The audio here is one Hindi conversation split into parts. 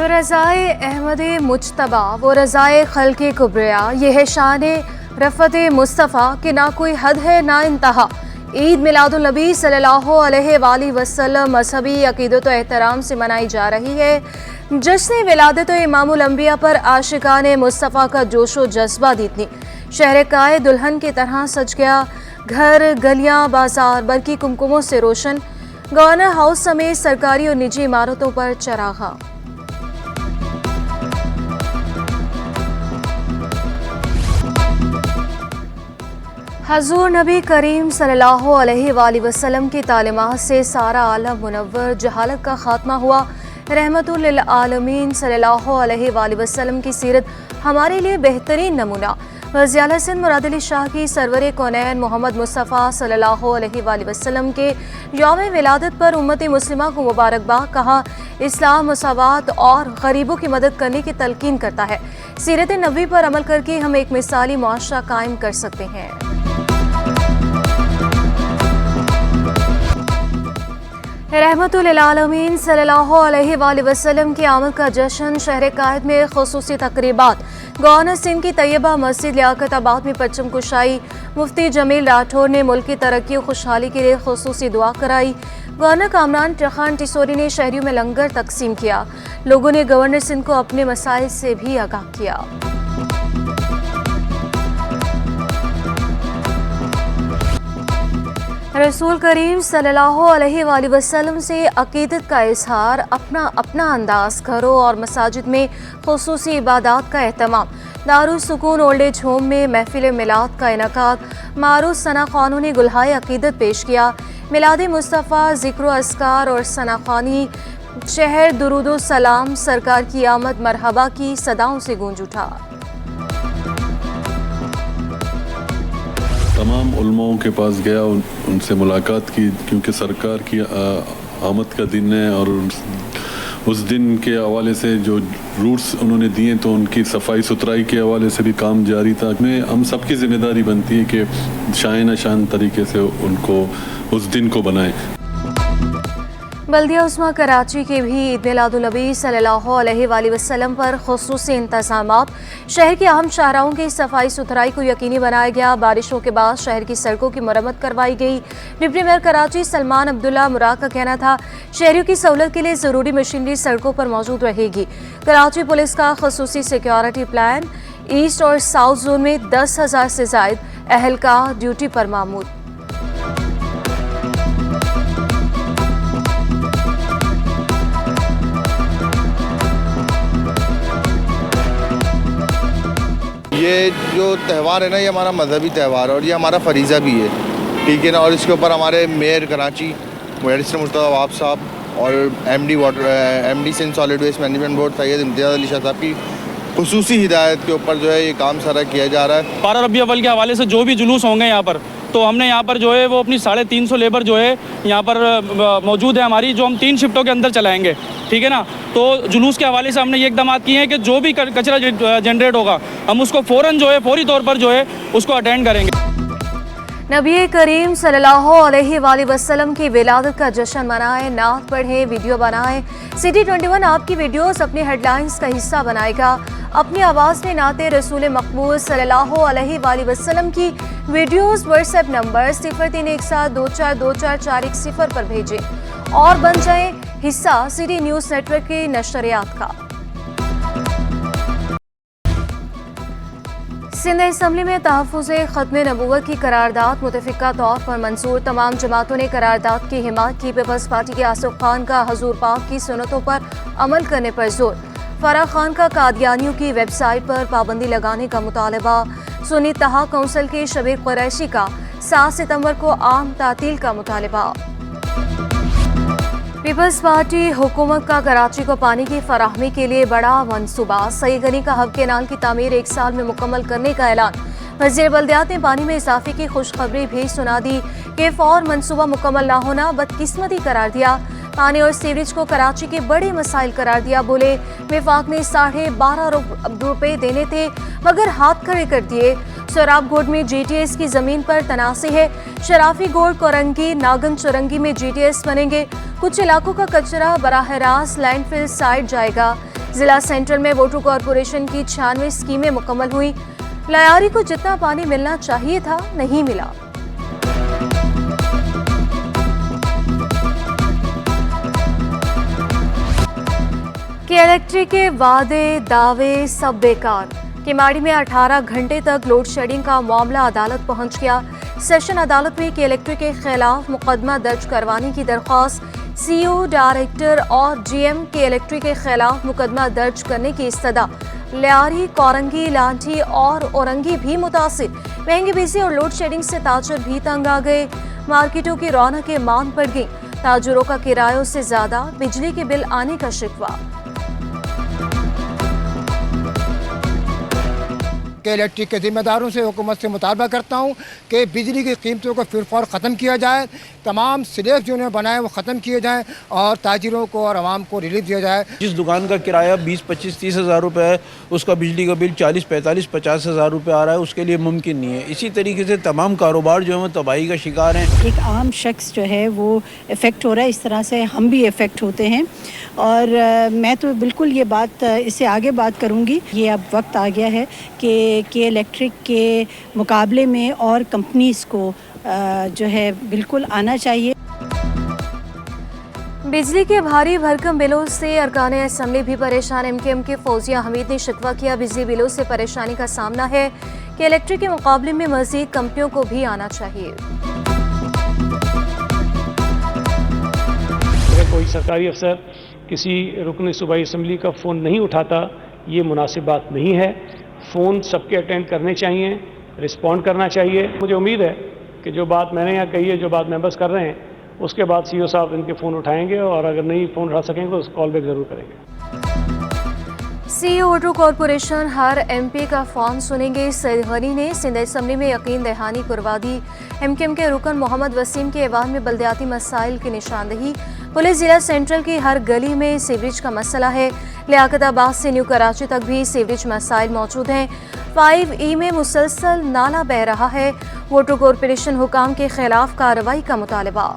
जो रज़ाए अहमद मुज्तबा वो रज़ाए खल्क़े कुब्रिया, ये है शान रफ़त मुस्तफ़ा कि ना कोई हद है ना इंतहा। ईद मिलादुन नबी सल्लल्लाहु अलैहि वसल्लम मजहबी अक़ीदत व एहतराम से मनाई जा रही है। जश्न विलादत इमामुल अंबिया पर आशिकाने मुस्तफ़ा का जोशो जज्बा दीदनी शहर काए दुल्हन की तरह सज गया। घर गलियां बाजार बल्कि कुमकुमों से रोशन। गवर्नर हाउस समेत सरकारी और निजी इमारतों पर चरागा। हजूर नबी करीम सल्लल्लाहु अलैहि वसल्लम की तालीमात से सारा आलम मुनव्वर, जहालत का खात्मा हुआ। रहमतुल लिल आलमीन सल्लल्लाहु अलैहि वसल्लम की सीरत हमारे लिए बेहतरीन नमूना। वज़ीर आला सिंध मुराद अली शाह की सरवर कौनैन मोहम्मद मुस्तफ़ा सल्लल्लाहु अलैहि वसल्लम के यौम विलादत पर उम्मत मुस्लिमा को मुबारकबाद। कहा, इस्लाम मसावात और गरीबों की मदद करने की तलकीन करता है। सीरत नबी पर अमल करके हम एक मिसाली मुआशरा कायम कर सकते हैं। रहमतुल लिल आलमीन सल्लल्लाहु अलैहि वसल्लम की आमद का जश्न शहर कायद में खुसूसी तकरीबात। गवर्नर सिंध की तैयबा मस्जिद लियाकताबाद में परचम कुशाई। मुफ्ती जमील राठौर ने मुल्क की तरक्की और खुशहाली के लिए खुसूसी दुआ कराई। गवर्नर कामरान खान टिसोरी ने शहरियों में लंगर तकसीम किया। लोगों ने गवर्नर सिंध को अपने मसाइल से भी आगाह किया। रसूल करीम सल्लल्लाहु अलैहि वसल्लम से अकीदत का इजहार, अपना अपना अंदाज, घरों और मसाजिद में खुसूसी इबादत का एहतमाम। दारुल सुकून ओल्ड एज होम में महफिल मिलाद का इनकाद। मारूफ सना खानों ने गुलहाए अकीदत पेश किया। मिलाद मुस्तफ़ा, ज़िक्र अस्कार और सनाखानी शहर दुरूदो सलाम, सरकार की आमद मरहबा की सदाओं से गूंज उठा। तमाम उलमाओं के पास गया, उनसे मुलाकात की, क्योंकि सरकार की आमद का दिन है और उस दिन के हवाले से जो रूट्स उन्होंने दिए तो उनकी सफाई सुथराई के हवाले से भी काम जारी था। में हम सबकी जिम्मेदारी बनती है कि शान शान तरीके से उनको उस दिन को बनाएं। बल्दिया उस्मा कराची के भी ईद मिलादुन नबी सल्लल्लाहु अलैहि वसल्लम पर खुसूसी इंतज़ामात। शहर की अहम शाहराहों की सफाई सुथराई को यकीनी बनाया गया। बारिशों के बाद शहर की सड़कों की मरम्मत करवाई गई। डिप्टी मेयर कराची सलमान अब्दुल्ला मुराद का कहना था, शहरियों की सहूलत के लिए ज़रूरी मशीनरी सड़कों पर मौजूद रहेगी। कराची पुलिस का खुसूसी सिक्योरिटी प्लान। ईस्ट और साउथ जोन में 10,000 से ज़ायद अहलकार ड्यूटी पर मामूद। ये जो त्यौहार है ना, ये हमारा मजहबी त्यौहार है और ये हमारा फरीज़ा भी है, ठीक है ना। और इसके ऊपर हमारे मेयर कराची बैरिस्टर मुर्तज़ा अवाब साहब और MD Sindh solid waste management board Syed Imtiaz Ali Shah साहब की खुसूसी हिदायत के ऊपर जो है ये काम सारा किया जा रहा है। 12 रबी अव्वल के हवाले से जो भी जुलूस होंगे यहाँ पर, तो हमने यहाँ पर जो है वो अपनी 350 लेबर जो है यहाँ पर मौजूद है हमारी, जो हम 3 शिफ्टों के अंदर चलाएंगे, ठीक है ना। तो जुलूस के हवाले से हमने ये इकदाम किए हैं कि जो भी कचरा जनरेट होगा हम उसको फ़ौरन जो है फौरी तौर पर जो है उसको अटेंड करेंगे। नबी करीम सल्लल्लाहु अलैहि वसल्लम की विलादत का जश्न मनाएं, नात पढ़ें, वीडियो बनाएं। सिटी 21 आपकी वीडियोस अपनी हेडलाइंस का हिस्सा बनाएगा। अपनी आवाज़ में नाते रसूल मकबूल सल्लल्लाहु अलैहि वसल्लम की वीडियोस व्हाट्सएप नंबर 0317242441 पर भेजें और बन जाएं हिस्सा सिटी न्यूज़ नेटवर्क के नशरियात का। सिंध असम्बली में तहफ़्फ़ुज़ ख़त्म नबूवत की करारदाद मुतफ़िक़ा तौर पर मंजूर। तमाम जमातों ने करारदाद की हिमायत की। पीपल्स पार्टी के आसिफ खान का हजूर पाक की सुन्नतों पर अमल करने पर जोर। फराह खान का कादियानियों की वेबसाइट पर पाबंदी लगाने का मुतालबा। सुन्नी इत्तेहाद काउंसिल के शबीर कुरैशी का 7 सितंबर को आम तातील का मुतालबा। पीपल्स पार्टी हुकूमत का कराची को पानी की फराहमी के लिए बड़ा मंसूबा। सईद गनी का हब केनाल की तामीर 1 साल में मुकम्मल करने का ऐलान। वज़ीर बल्दियात ने पानी में इजाफे की खुशखबरी भी सुना दी कि फौर मंसूबा मुकम्मल ना होना बदकिस्मती करार दिया। पानी और सीवरेज को कराची के बड़े मसाइल करार दिया। बोले, विफाक ने 12.5 रुपए देने थे मगर हाथ खड़े कर दिए। सोराब गोड में जीटीएस की जमीन पर तनाज़े है। शराफी गोड, कोरंगी, नागन चुरंगी में जीटीएस बनेंगे। कुछ इलाकों का कचरा बराह रास्त लैंडफिल साइट जाएगा। जिला सेंट्रल में वाटर कॉरपोरेशन की 96 स्कीमें मुकम्मल हुई। लयारी को जितना पानी मिलना चाहिए था नहीं मिला। इलेक्ट्रिक के वादे दावे सब बेकार। केमाड़ी में 18 घंटे तक लोड शेडिंग का मामला अदालत पहुंच गया। सेशन अदालत में इलेक्ट्रिक के खिलाफ मुकदमा दर्ज करवाने की दरख्वास्त, सीईओ, डायरेक्टर और जीएम इलेक्ट्रिक के खिलाफ मुकदमा दर्ज करने की इस्तदा। लियारी, कोरंगी, लांठी और औरंगी भी मुतासिर। महंगी बिजली और लोड शेडिंग से ताजर भी तंग आ गए। मार्केटों की रौनकें मांद पड़ गई। ताजरों का किरायों से ज्यादा बिजली के बिल आने का शिकवा। के इलेक्ट्रिक के जिम्मेदारों से हुकूमत से मुतालबा करता हूँ कि बिजली की कीमतों को फिर फौर ख़त्म किया जाए। तमाम स्लैब जो उन्होंने बनाए वो ख़त्म किए जाएँ और ताजिरों को और आवाम को रिलीफ दिया जाए। जिस दुकान का किराया 20, 25, 30 हज़ार रुपये है, उसका बिजली का बिल 40, 45, 50 हज़ार रुपये आ रहा है, उसके लिए मुमकिन नहीं है। इसी तरीके से तमाम कारोबार जो है वो तबाही का शिकार हैं। एक आम शख्स जो है वो इफ़ेक्ट हो रहा है, इस तरह से हम भी इफ़ेक्ट होते हैं। और मैं तो बिल्कुल ये बात इससे आगे बात करूँगी। ये अब वक्त आ गया है कि इलेक्ट्रिक के मुकाबले में और कंपनीज़ को जो है बिल्कुल आना चाहिए। बिजली के भारी भरकम बिलों से अरकान असम्बली भी परेशान। एमकेएम के फौजिया हमीद ने शिकवा किया, बिजली बिलों से परेशानी का सामना है कि इलेक्ट्रिक के मुकाबले में मजीद कंपनियों को भी आना चाहिए। कोई सरकारी अफसर किसी रुकन सूबाई असम्बली का फ़ोन नहीं उठाता, ये मुनासिब बात नहीं है। फ़ोन सबके अटेंड करने चाहिए, रिस्पॉन्ड करना चाहिए। मुझे उम्मीद है कि जो बात मैंने यहाँ कही है, जो बात मेंबर्स कर रहे हैं, उसके बाद सीईओ साहब इनके फ़ोन उठाएंगे और अगर नहीं फ़ोन उठा सकेंगे तो कॉल बैक ज़रूर करेंगे। सीईओ वाटर कॉरपोरेशन हर एमपी का फ़ोन सुनेंगे। सईद गनी ने सिंध असम्बली में यकीन दहानी करवा दी। एमकेएम के रुकन मोहम्मद वसीम के ऐवान में बल्दियाती मसाइल की निशानदही। पुलिस जिला सेंट्रल की हर गली में सीवरेज का मसला है। लियाकताबाद से न्यू कराची तक भी सीवरेज मसाइल मौजूद हैं। 5E में मुसलसल नाला बह रहा है। वाटर कॉरपोरेशन हुकाम के खिलाफ कार्रवाई का मुतालबा।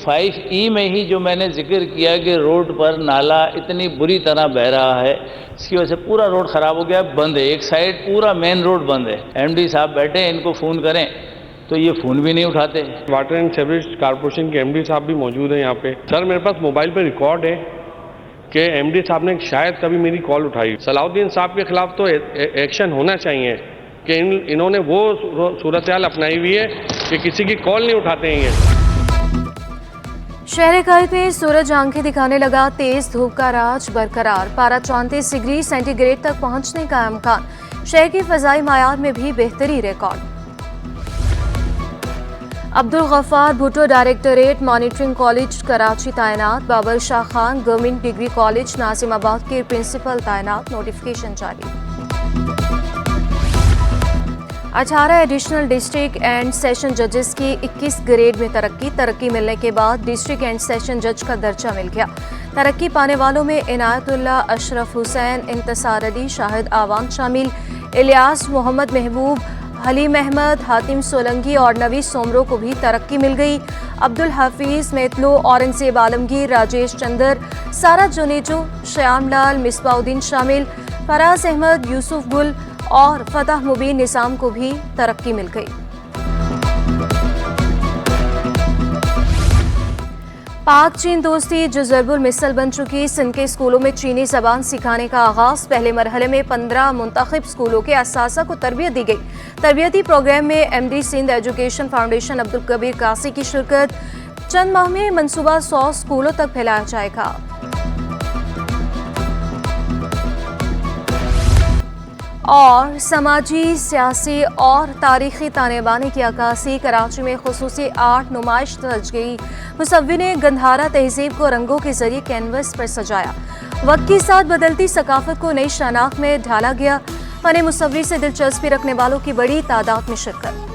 5E में ही जो मैंने जिक्र किया कि रोड पर नाला इतनी बुरी तरह बह रहा है, इसकी वजह से पूरा रोड ख़राब हो गया, बंद है। एक साइड पूरा मेन रोड बंद है। एमडी साहब बैठे हैं, इनको फ़ोन करें तो ये फ़ोन भी नहीं उठाते। वाटर एंड सीवरेज कॉरपोरेशन के एमडी साहब भी मौजूद हैं यहाँ पे। सर, मेरे पास मोबाइल पे रिकॉर्ड है कि एमडी साहब ने शायद कभी मेरी कॉल उठाई। सलाउद्दीन साहब के खिलाफ तो एक्शन होना चाहिए कि इन्होंने वो सूरत हाल अपनाई हुई है कि किसी की कॉल नहीं उठाते हैं ये। शहर कायद में सूरज आंखें दिखाने लगा, तेज धूप का राज बरकरार। पारा 34 डिग्री सेंटीग्रेड तक पहुंचने का इम्कान। शहर की फजाई मायार में भी बेहतरी record. Abdul Ghaffar Bhutto directorate monitoring college Karachi तैनात। Babar Shah Khan government degree college Nazimabad के प्रिंसिपल तैनात। नोटिफिकेशन जारी। 18 एडिशनल डिस्ट्रिक्ट एंड सेशन जजेस की 21 ग्रेड में तरक्की मिलने के बाद डिस्ट्रिक्ट एंड सेशन जज का दर्जा मिल गया। तरक्की पाने वालों में इनायतुल्लाह, अशरफ हुसैन, इंतसार अली, शाहिद आवाम शामिल। इलियास, मोहम्मद महबूब, हलीम अहमद, हातिम सोलंकी और नवीस सोमरो को भी तरक्की मिल गई। अब्दुल हफीज, मेतलो, औरंगजेब आलमगीर, राजेश चंदर, सारा जुनेजो, श्याम लाल, मिसबाउद्दीन शामिल। फराज अहमद, यूसुफ गुल और फतह मुबीन निज़ाम को भी तरक्की मिल गई। पाक चीन दोस्ती जो ज़रबुल मिसल बन चुकी। सिंध के स्कूलों में चीनी ज़बान सिखाने का आगाज़। पहले मरहले में 15 मुंतखब स्कूलों के असासा को तरबियत दी गई। तरबियती प्रोग्राम में MD Sindh education foundation Abdul Kabir Kasi की शिरकत। चंद माह में मनसूबा 100 स्कूलों तक फैलाया जाएगा। और समाजी, सियासी और तारीख़ी ताने बाने की अक्कासी। कराची में खुसूसी आर्ट नुमाइश सज गई। मुसव्विर ने गंधारा तहजीब को रंगों के जरिए कैनवस पर सजाया। वक्त के साथ बदलती सकाफत को नई शनाख्त में ढाला गया। फन मुसव्विर से दिलचस्पी रखने वालों की बड़ी तादाद में शिरकत।